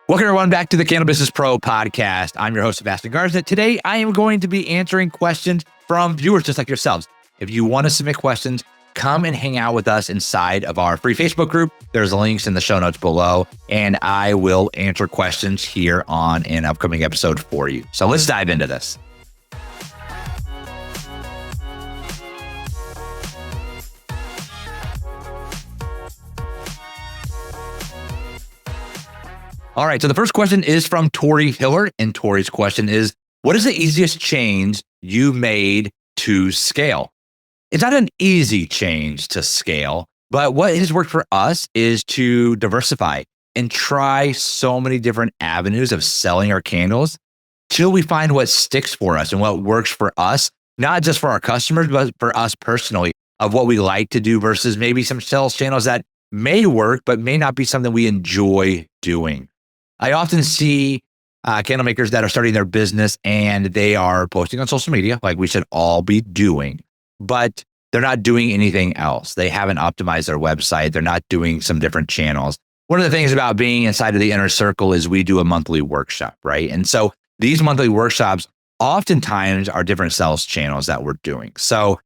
Welcome everyone back to the Candle Business Pro podcast. I'm your host, Sebastian Garza. Today, I am going to be answering questions from viewers just like yourselves. If you want to submit questions, come and hang out with us inside of our free Facebook group. There's links in the show notes below, and I will answer questions here on an upcoming episode for you. So let's dive into this. All right, so the first question is from Tori Hiller, and Tori's question is, what is the easiest change you made to scale? It's not an easy change to scale, but what has worked for us is to diversify and try so many different avenues of selling our candles till we find what sticks for us and what works for us, not just for our customers, but for us personally, of what we like to do versus maybe some sales channels that may work, but may not be something we enjoy doing. I often see candle makers that are starting their business and they are posting on social media like we should all be doing, but they're not doing anything else. They haven't optimized their website. They're not doing some different channels. One of the things about being inside of the inner circle is we do a monthly workshop, right? And so these monthly workshops oftentimes are different sales channels that we're doing. So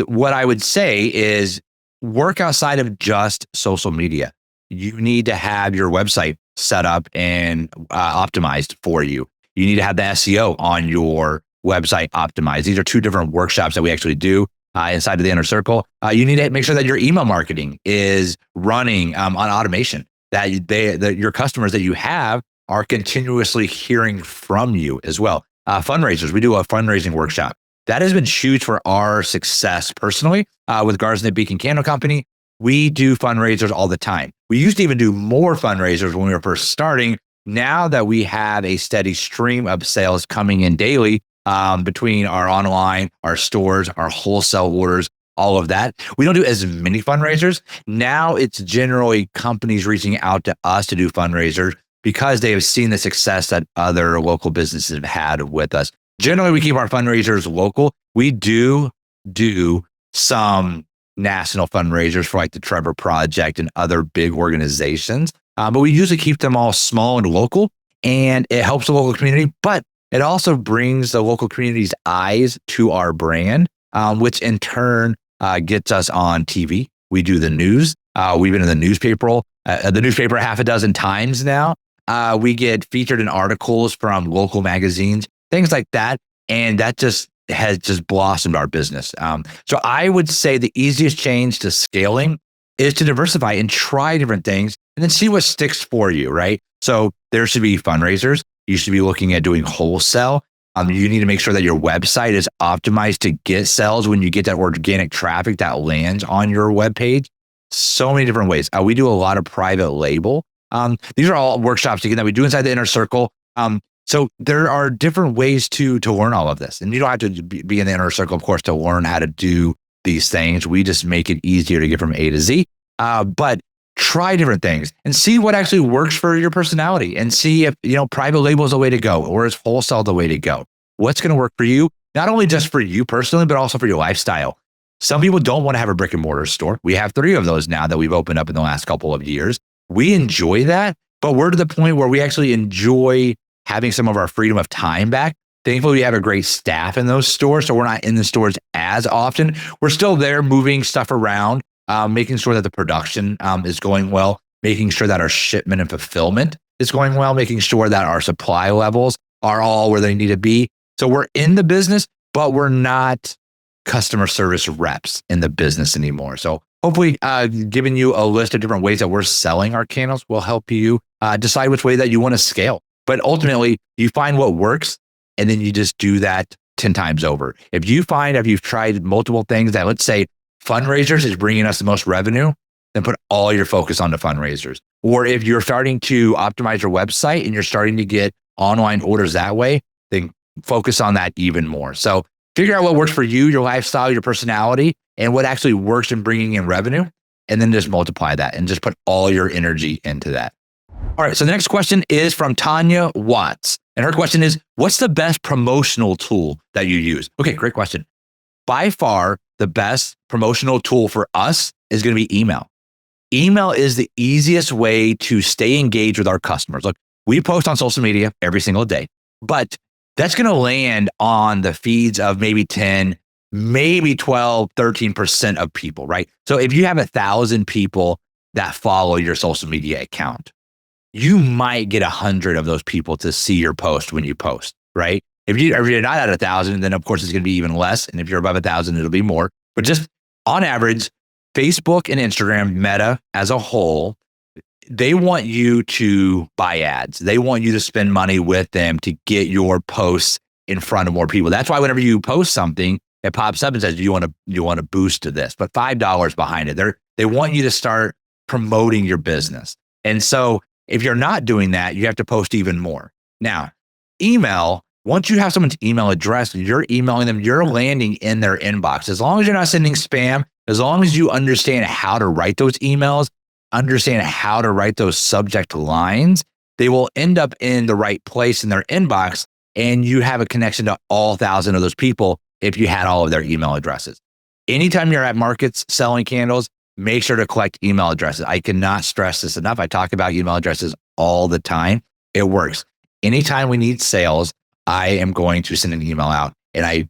what I would say is work outside of just social media. You need to have your website set up and optimized for you. You need to have the SEO on your website optimized. These are two different workshops that we actually do inside of the inner circle. You need to make sure that your email marketing is running on automation, that your customers that you have are continuously hearing from you as well. Fundraisers, we do a fundraising workshop. That has been huge for our success personally with Garza Beacon Candle Company. We do fundraisers all the time. We used to even do more fundraisers when we were first starting. Now that we have a steady stream of sales coming in daily between our online, our stores, our wholesale orders, all of that, we don't do as many fundraisers. Now it's generally companies reaching out to us to do fundraisers because they have seen the success that other local businesses have had with us. Generally, we keep our fundraisers local. We do some national fundraisers for like the Trevor Project and other big organizations. But we usually keep them all small and local, and it helps the local community, but it also brings the local community's eyes to our brand, which in turn gets us on TV. We do the news. We've been in the newspaper half a dozen times now. We get featured in articles from local magazines, things like that. And that has just blossomed our business. So I would say the easiest change to scaling is to diversify and try different things and then see what sticks for you, right? So there should be fundraisers. You should be looking at doing wholesale. You need to make sure that your website is optimized to get sales when you get that organic traffic that lands on your webpage. So many different ways. We do a lot of private label. These are all workshops again that we do inside the inner circle. So there are different ways to learn all of this. And you don't have to be in the inner circle, of course, to learn how to do these things. We just make it easier to get from A to Z. But try different things and see what actually works for your personality and see if, private label is the way to go or is wholesale the way to go. What's going to work for you, not only just for you personally, but also for your lifestyle. Some people don't want to have a brick and mortar store. We have 3 of those now that we've opened up in the last couple of years. We enjoy that, but we're to the point where we actually enjoy having some of our freedom of time back. Thankfully, we have a great staff in those stores, so we're not in the stores as often. We're still there moving stuff around, making sure that the production is going well, making sure that our shipment and fulfillment is going well, making sure that our supply levels are all where they need to be. So we're in the business, but we're not customer service reps in the business anymore. So hopefully giving you a list of different ways that we're selling our candles will help you decide which way that you want to scale. But ultimately, you find what works, and then you just do that 10 times over. If you've tried multiple things that, let's say, fundraisers is bringing us the most revenue, then put all your focus on the fundraisers. Or if you're starting to optimize your website and you're starting to get online orders that way, then focus on that even more. So figure out what works for you, your lifestyle, your personality, and what actually works in bringing in revenue, and then just multiply that and just put all your energy into that. All right, so the next question is from Tanya Watts. And her question is, what's the best promotional tool that you use? Okay, great question. By far, the best promotional tool for us is going to be email. Email is the easiest way to stay engaged with our customers. Look, We post on social media every single day, but that's going to land on the feeds of maybe 10, maybe 12, 13% of people, right? So if you have 1,000 people that follow your social media account, you might get 100 of those people to see your post when you post, right? If you're not at 1,000, then of course it's going to be even less. And if you're above 1,000, it'll be more. But just on average, Facebook and Instagram, Meta as a whole, they want you to buy ads. They want you to spend money with them to get your posts in front of more people. That's why whenever you post something, it pops up and says, you want to boost to this, but $5 behind it. They want you to start promoting your business. And so if you're not doing that, you have to post even more. Now, email, once you have someone's email address, you're emailing them, you're landing in their inbox. As long as you're not sending spam, as long as you understand how to write those emails, understand how to write those subject lines, they will end up in the right place in their inbox, and you have a connection to all 1,000 of those people if you had all of their email addresses. Anytime you're at markets selling candles, make sure to collect email addresses. I cannot stress this enough. I talk about email addresses all the time. It works. Anytime we need sales, I am going to send an email out, and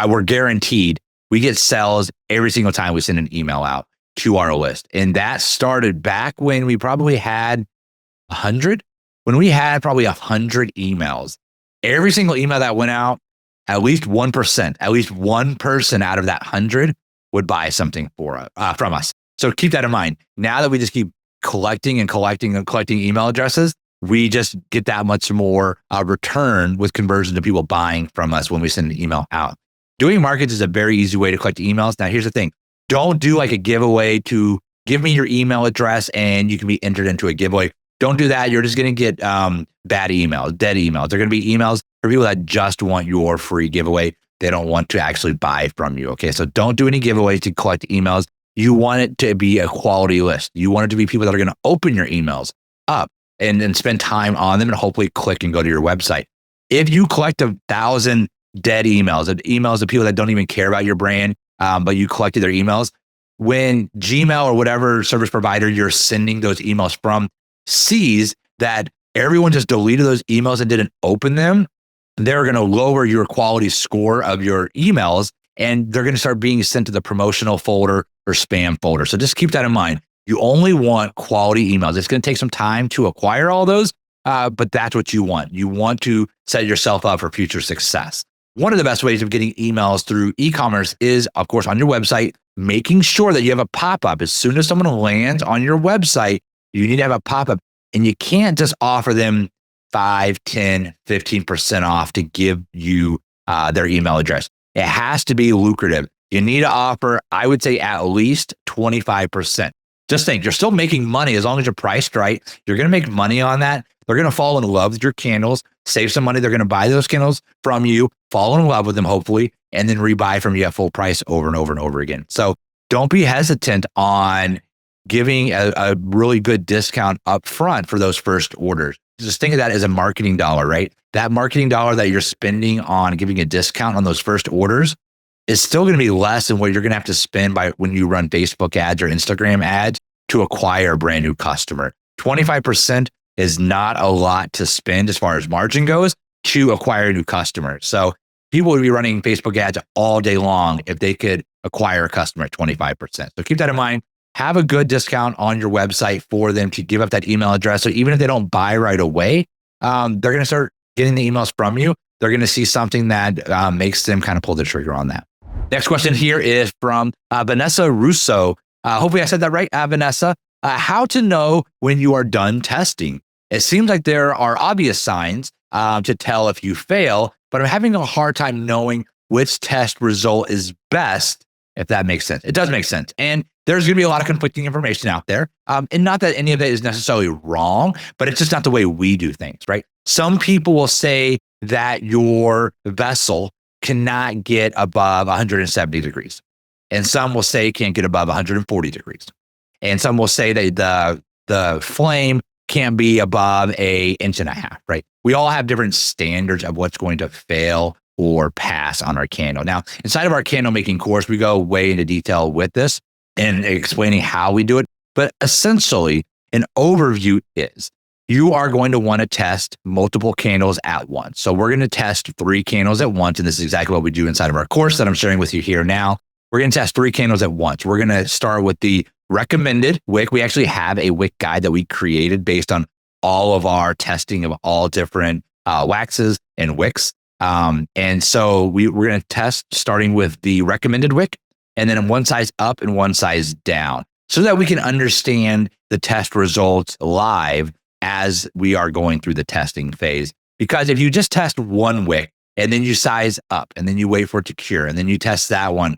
we're guaranteed we get sales every single time we send an email out to our list. And that started back when we probably had 100, when we had probably 100 emails. Every single email that went out, at least 1%, at least one person out of that 100 would buy something from us. So keep that in mind. Now that we just keep collecting and collecting and collecting email addresses, we just get that much more return with conversion to people buying from us when we send an email out. Doing markets is a very easy way to collect emails. Now, here's the thing. Don't do like a giveaway to give me your email address and you can be entered into a giveaway. Don't do that. You're just going to get bad emails, dead emails. They're going to be emails for people that just want your free giveaway. They don't want to actually buy from you. Okay. So don't do any giveaways to collect emails. You want it to be a quality list. You want it to be people that are going to open your emails up and then spend time on them and hopefully click and go to your website. If you collect 1,000 dead emails of people that don't even care about your brand, but you collected their emails, when Gmail or whatever service provider you're sending those emails from sees that everyone just deleted those emails and didn't open them, they're going to lower your quality score of your emails, and they're going to start being sent to the promotional folder or spam folder. So just keep that in mind. You only want quality emails. It's going to take some time to acquire all those, but that's what you want. You want to set yourself up for future success. One of the best ways of getting emails through e-commerce is, of course, on your website, making sure that you have a pop-up. As soon as someone lands on your website, you need to have a pop-up, and you can't just offer them 5, 10, 15% off to give you their email address. It has to be lucrative. You need to offer, I would say, at least 25%. Just think, you're still making money as long as you're priced right. You're going to make money on that. They're going to fall in love with your candles, save some money. They're going to buy those candles from you, fall in love with them, hopefully, and then rebuy from you at full price over and over and over again. So don't be hesitant on giving a really good discount up front for those first orders. Just think of that as a marketing dollar, right? That marketing dollar that you're spending on giving a discount on those first orders is still going to be less than what you're going to have to spend by when you run Facebook ads or Instagram ads to acquire a brand new customer. 25% is not a lot to spend as far as margin goes to acquire a new customer. So people would be running Facebook ads all day long if they could acquire a customer at 25%. So keep that in mind. Have a good discount on your website for them to give up that email address. So even if they don't buy right away, they're going to start getting the emails from you. They're going to see something that makes them kind of pull the trigger on that. Next question here is from Vanessa Russo. Hopefully I said that right, Vanessa. How to know when you are done testing? It seems like there are obvious signs to tell if you fail, but I'm having a hard time knowing which test result is best, if that makes sense. It does make sense. And there's going to be a lot of conflicting information out there. And not that any of it is necessarily wrong, but it's just not the way we do things, right? Some people will say that your vessel cannot get above 170 degrees. And some will say it can't get above 140 degrees. And some will say that the flame can't be above 1.5 inches, right? We all have different standards of what's going to fail or pass on our candle. Now, inside of our candle making course, we go way into detail with this and explaining how we do it. But essentially, an overview is you are going to want to test multiple candles at once. So we're going to test 3 candles at once. And this is exactly what we do inside of our course that I'm sharing with you here now. We're going to test 3 candles at once. We're going to start with the recommended wick. We actually have a wick guide that we created based on all of our testing of all different waxes and wicks. And so we're going to test starting with the recommended wick, and then one size up and one size down, so that we can understand the test results live as we are going through the testing phase. Because if you just test one wick and then you size up and then you wait for it to cure and then you test that one,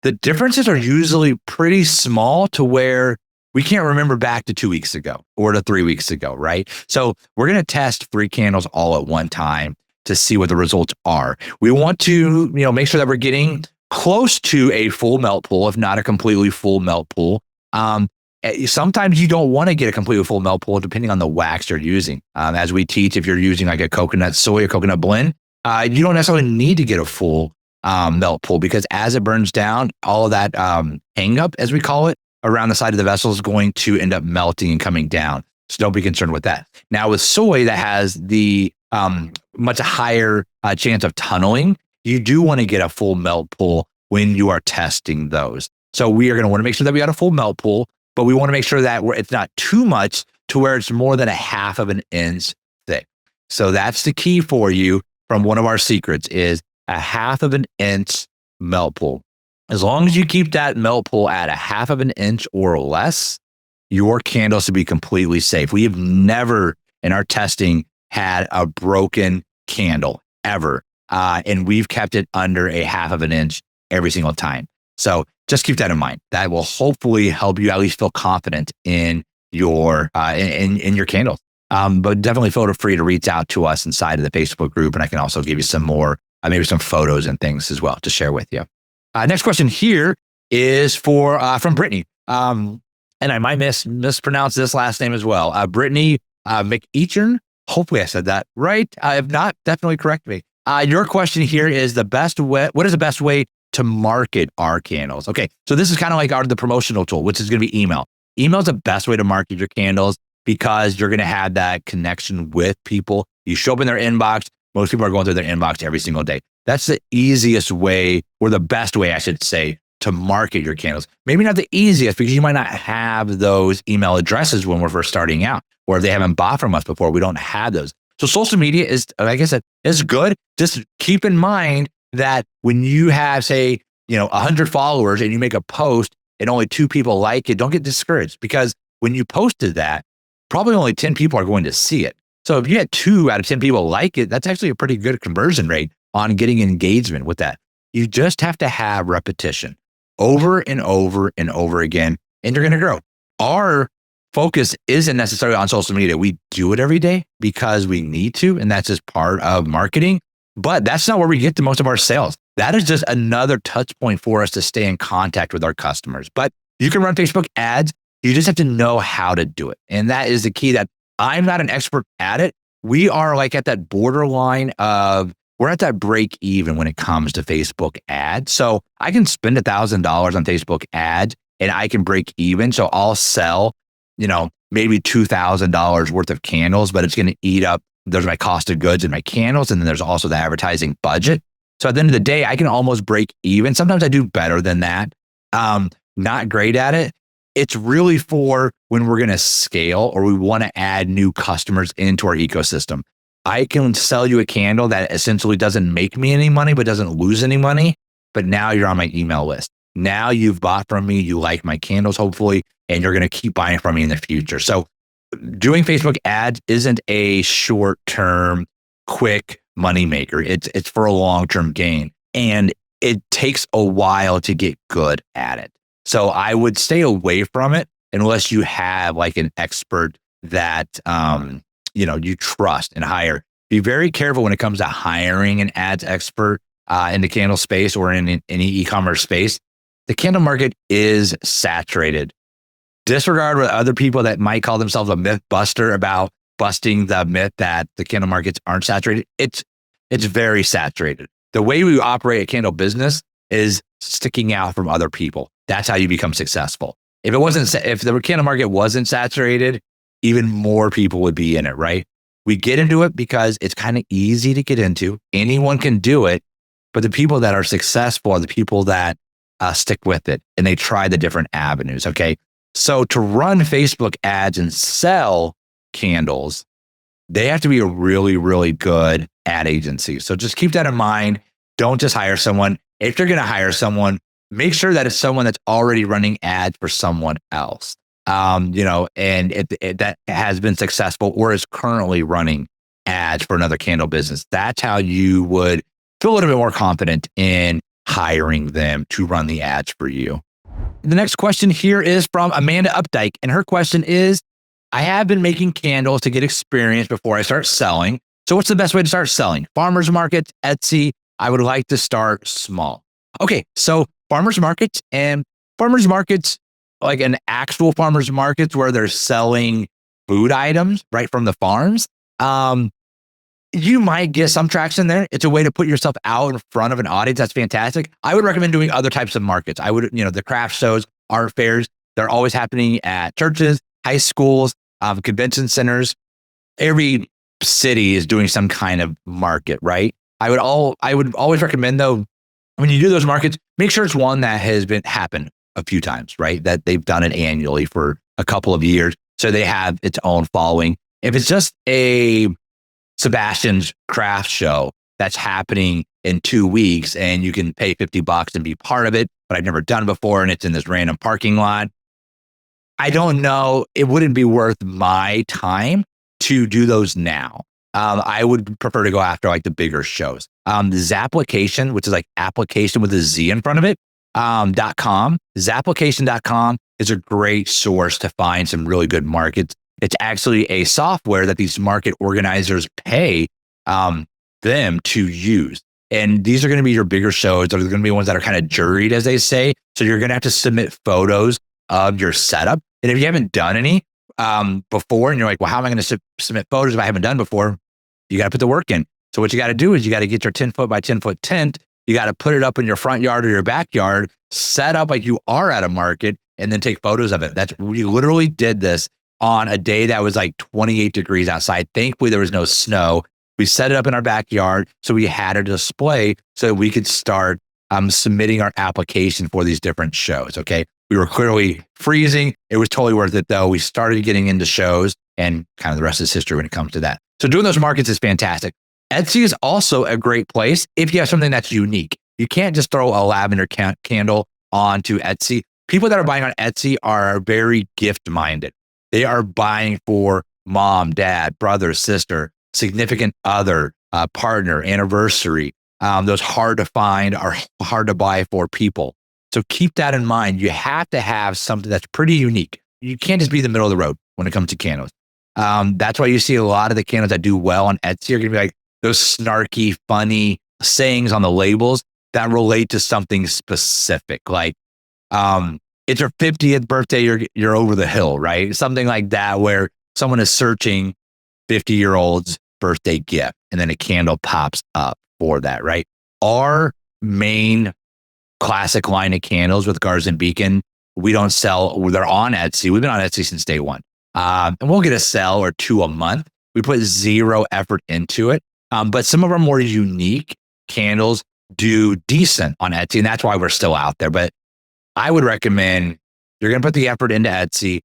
the differences are usually pretty small to where we can't remember back to 2 weeks ago or to 3 weeks ago, right? So we're going to test 3 candles all at one time to see what the results are. We want to, make sure that we're getting close to a full melt pool, if not a completely full melt pool. Sometimes you don't want to get a completely full melt pool depending on the wax you're using. As we teach, if you're using like a coconut soy or coconut blend, you don't necessarily need to get a full melt pool, because as it burns down, all of that hang up, as we call it, around the side of the vessel is going to end up melting and coming down. So don't be concerned with that. Now with soy, that has the much higher chance of tunneling, you do want to get a full melt pool when you are testing those. So we are going to want to make sure that we got a full melt pool, but we want to make sure that it's not too much to where it's more than 1/2 of an inch thick. So that's the key for you from one of our secrets, is 1/2 of an inch melt pool. As long as you keep that melt pool at 1/2 of an inch or less, your candles should be completely safe. We have never in our testing had a broken candle ever. And we've kept it under 1/2 of an inch every single time. So just keep that in mind. That will hopefully help you at least feel confident in your in your candles. But definitely feel free to reach out to us inside of the Facebook group, and I can also give you some more, maybe some photos and things as well to share with you. Next question here is from Brittany, and I might mispronounce this last name as well. Brittany McEachern. Hopefully I said that right. If not, definitely correct me. Your question here is what is the best way to market our candles? Okay, so this is kind of like the promotional tool, which is going to be email. Email is the best way to market your candles, because you're going to have that connection with people. You show up in their inbox. Most people are going through their inbox every single day. That's the easiest way, or the best way, I should say, to market your candles. Maybe not the easiest, because you might not have those email addresses when we're first starting out, or if they haven't bought from us before, we don't have those. So social media is, like I said, is good. Just keep in mind that when you have, say, 100 followers and you make a post and only 2 people like it, don't get discouraged, because when you posted that, probably only 10 people are going to see it. So if you had 2 out of 10 people like it, that's actually a pretty good conversion rate on getting engagement with that. You just have to have repetition over and over and over again, and you're going to grow. Our focus isn't necessarily on social media. We do it every day because we need to, and that's just part of marketing. But that's not where we get to most of our sales. That is just another touch point for us to stay in contact with our customers. But you can run Facebook ads. You just have to know how to do it. And that is the key, that I'm not an expert at it. We are like at that borderline of, we're at that break even when it comes to Facebook ads. So I can spend $1,000 on Facebook ads and I can break even. So I'll sell, maybe $2,000 worth of candles, but it's going to eat up, there's my cost of goods and my candles. And then there's also the advertising budget. So at the end of the day, I can almost break even. Sometimes I do better than that. Not great at it. It's really for when we're going to scale or we want to add new customers into our ecosystem. I can sell you a candle that essentially doesn't make me any money, but doesn't lose any money. But now you're on my email list. Now you've bought from me. You like my candles, hopefully, and you're going to keep buying from me in the future. So doing Facebook ads isn't a short-term, quick money maker. It's for a long-term gain. And it takes a while to get good at it. So I would stay away from it unless you have like an expert that you trust and hire. Be very careful when it comes to hiring an ads expert in the candle space or in any e-commerce space. The candle market is saturated. Disregard what other people that might call themselves a myth buster about busting the myth that the candle markets aren't saturated. It's very saturated. The way we operate a candle business is sticking out from other people. That's how you become successful. If the candle market wasn't saturated, even more people would be in it, right? We get into it because it's kind of easy to get into. Anyone can do it. But the people that are successful are the people that stick with it and they try the different avenues. Okay. So to run Facebook ads and sell candles, they have to be a really, really good ad agency. So just keep that in mind. Don't just hire someone. If you're going to hire someone, make sure that it's someone that's already running ads for someone else. And that has been successful or is currently running ads for another candle business. That's how you would feel a little bit more confident in hiring them to run the ads for you. The next question here is from Amanda Updike. And her question is, I have been making candles to get experience before I start selling. So what's the best way to start selling? Farmers markets, Etsy. I would like to start small. Okay, so farmers markets, like an actual farmers markets where they're selling food items right from the farms. You might get some traction there. It's a way to put yourself out in front of an audience. That's fantastic. I would recommend doing other types of markets. I would, the craft shows, art fairs, they're always happening at churches, high schools, convention centers. Every city is doing some kind of market, right? I would always recommend though, when you do those markets, make sure it's one that has happened a few times, right? That they've done it annually for a couple of years. So they have its own following. If it's just a Sebastian's craft show that's happening in 2 weeks and you can pay $50 and be part of it, but I've never done before and it's in this random parking lot, I don't know. It wouldn't be worth my time to do those now. I would prefer to go after like the bigger shows. Zapplication, which is like application with a Z in front of it, .com. Zapplication.com is a great source to find some really good markets. It's actually a software that these market organizers pay them to use. And these are going to be your bigger shows. They're going to be ones that are kind of juried, as they say. So you're going to have to submit photos of your setup. And if you haven't done any before, and you're like, well, how am I going to submit photos if I haven't done before? You got to put the work in. So what you got to do is you got to get your 10 foot by 10 foot tent. You got to put it up in your front yard or your backyard, set up like you are at a market, and then take photos of it. We literally did this on a day that was like 28 degrees outside. Thankfully, there was no snow. We set it up in our backyard. So we had a display so that we could start submitting our application for these different shows. Okay. We were clearly freezing. It was totally worth it though. We started getting into shows and kind of the rest is history when it comes to that. So doing those markets is fantastic. Etsy is also a great place if you have something that's unique. You can't just throw a lavender candle onto Etsy. People that are buying on Etsy are very gift minded. They are buying for mom, dad, brother, sister, significant other, partner, anniversary. Those hard to find are hard to buy for people. So keep that in mind. You have to have something that's pretty unique. You can't just be the middle of the road when it comes to candles. That's why you see a lot of the candles that do well on Etsy are going to be like those snarky, funny sayings on the labels that relate to something specific. Like, it's your 50th birthday, you're over the hill, right? Something like that, where someone is searching 50-year-old's birthday gift, and then a candle pops up for that, right? Our main classic line of candles with Garza and Beacon, we don't sell. They're on Etsy. We've been on Etsy since day one. And we'll get a sell or two a month. We put zero effort into it. But some of our more unique candles do decent on Etsy, and that's why we're still out there. But I would recommend you're going to put the effort into Etsy.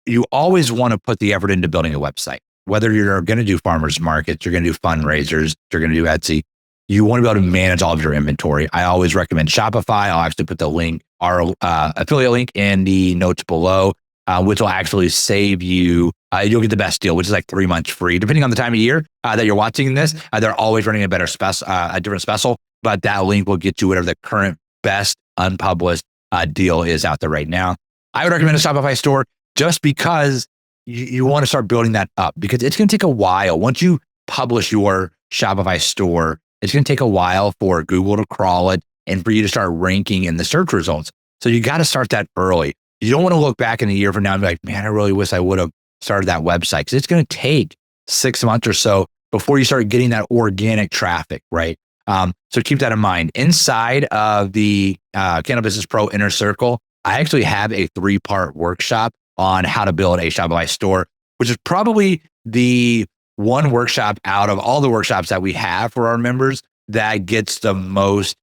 You always want to put the effort into building a website. Whether you're going to do farmers markets, you're going to do fundraisers, you're going to do Etsy, you want to be able to manage all of your inventory. I always recommend Shopify. I'll actually put the link, our affiliate link in the notes below, which will actually save you. You'll get the best deal, which is like 3 months free. Depending on the time of year that you're watching this, they're always running a different special, but that link will get you whatever the current best unpublished deal is out there right now. I would recommend a Shopify store just because you want to start building that up, because it's going to take a while. Once you publish your Shopify store, it's going to take a while for Google to crawl it and for you to start ranking in the search results. So you got to start that early. You don't want to look back in a year from now and be like, man, I really wish I would have started that website, because it's going to take 6 months or so before you start getting that organic traffic, right? So keep that in mind. Inside of the Candle Business Pro Inner Circle, I actually have a 3-part workshop on how to build a Shopify store. which is probably the one workshop out of all the workshops that we have for our members that gets the most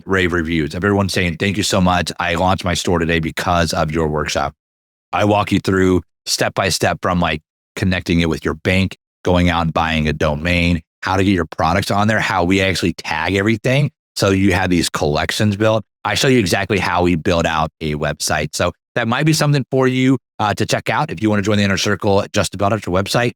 rave reviews of everyone saying, thank you so much. I launched my store today because of your workshop. I walk you through step by step from like connecting it with your bank, going out and buying a domain, how to get your products on there, how we actually tag everything. So you have these collections built. I show you exactly how we build out a website. So that might be something for you to check out. If you want to join the inner circle just to build out your website,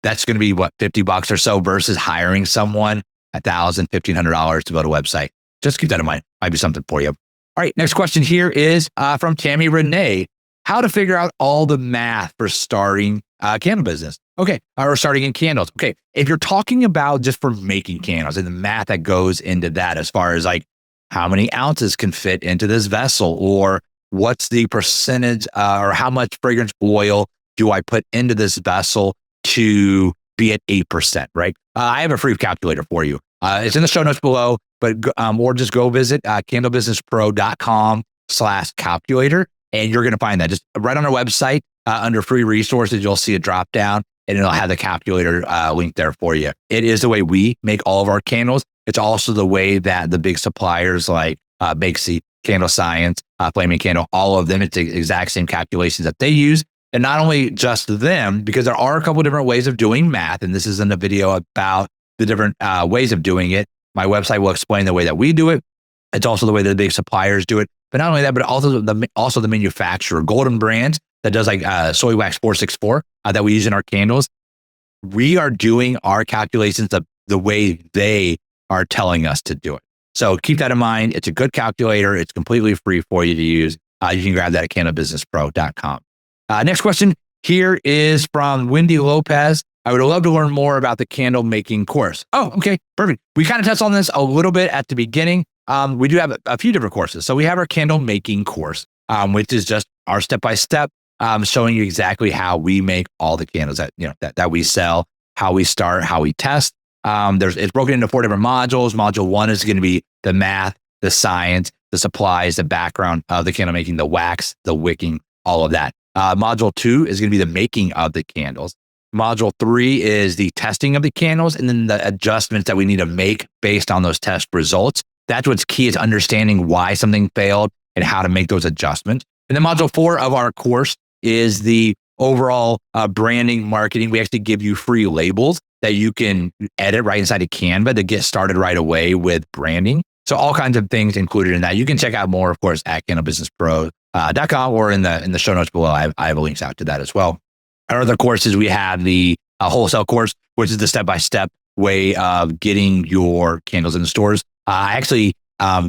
that's going to be what, $50 or so versus hiring someone $1,000, $1,500 to build a website. Just keep that in mind. Might be something for you. All right. Next question here is from Tammy Renee. How to figure out all the math for starting a candle business. Okay. Or starting in candles. Okay. If you're talking about just for making candles and the math that goes into that, as far as like how many ounces can fit into this vessel, or what's the percentage or how much fragrance oil do I put into this vessel to be at 8%, right? I have a free calculator for you. It's in the show notes below, but or just go visit candlebusinesspro.com/calculator. And you're going to find that just right on our website under free resources. You'll see a drop down and it'll have the calculator link there for you. It is the way we make all of our candles. It's also the way that the big suppliers like Bakesy, Candle Science, Flaming Candle, all of them, it's the exact same calculations that they use. And not only just them, because there are a couple of different ways of doing math. And this is in the video about the different ways of doing it. My website will explain the way that we do it. It's also the way that the big suppliers do it. But not only that, but also the manufacturer, Golden Brands, that does like Soy Wax 464 that we use in our candles. We are doing our calculations the way they are telling us to do it. So keep that in mind. It's a good calculator. It's completely free for you to use. You can grab that at candlebusinesspro.com. Next question here is from Wendy Lopez. I would love to learn more about the candle making course. Oh, okay, perfect. We kind of touched on this a little bit at the beginning. We do have a few different courses. So we have our candle making course, which is just our step-by-step, showing you exactly how we make all the candles that we sell, how we start, how we test. It's broken into 4 different modules. Module 1 is going to be the math, the science, the supplies, the background of the candle making, the wax, the wicking, all of that. Module 2 is going to be the making of the candles. Module 3 is the testing of the candles, and then the adjustments that we need to make based on those test results. That's what's key, is understanding why something failed and how to make those adjustments. And then module 4 of our course is the overall branding, marketing. We actually give you free labels that you can edit right inside of Canva to get started right away with branding. So all kinds of things included in that. You can check out more, of course, at candlebusinesspro.com or in the show notes below. I have links out to that as well. Our other courses, we have the wholesale course, which is the step-by-step way of getting your candles in the stores. I actually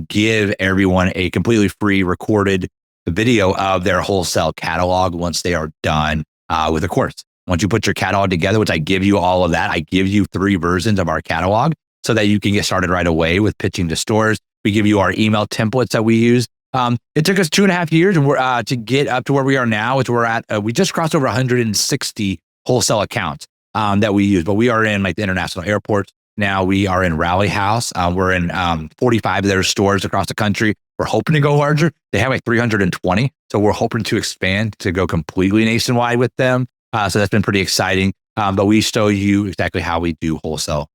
give everyone a completely free recorded video of their wholesale catalog once they are done with the course. Once you put your catalog together, which I give you all of that, I give you 3 versions of our catalog so that you can get started right away with pitching to stores. We give you our email templates that we use. It took us 2.5 years and to get up to where we are now, which we're at. We just crossed over 160 wholesale accounts that we use, but we are in like the international airports. Now we are in Rally House. We're in 45 of their stores across the country. We're hoping to go larger. They have like 320. So we're hoping to expand to go completely nationwide with them. So that's been pretty exciting. But we show you exactly how we do wholesale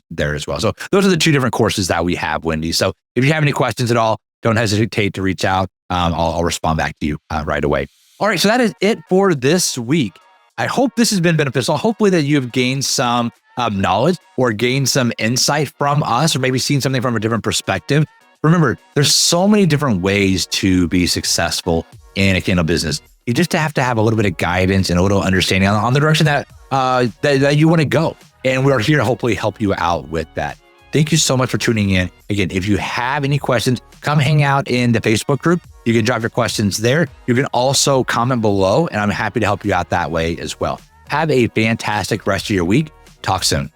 there as well. So those are the 2 different courses that we have, Wendy. So if you have any questions at all, don't hesitate to reach out. I'll respond back to you right away. All right. So that is it for this week. I hope this has been beneficial. Hopefully that you have gained some knowledge or gained some insight from us, or maybe seen something from a different perspective. Remember, there's so many different ways to be successful in a candle business. You just have to have a little bit of guidance and a little understanding on the direction that you want to go. And we're here to hopefully help you out with that. Thank you so much for tuning in. Again, if you have any questions, come hang out in the Facebook group. You can drop your questions there. You can also comment below, and I'm happy to help you out that way as well. Have a fantastic rest of your week. Talk soon.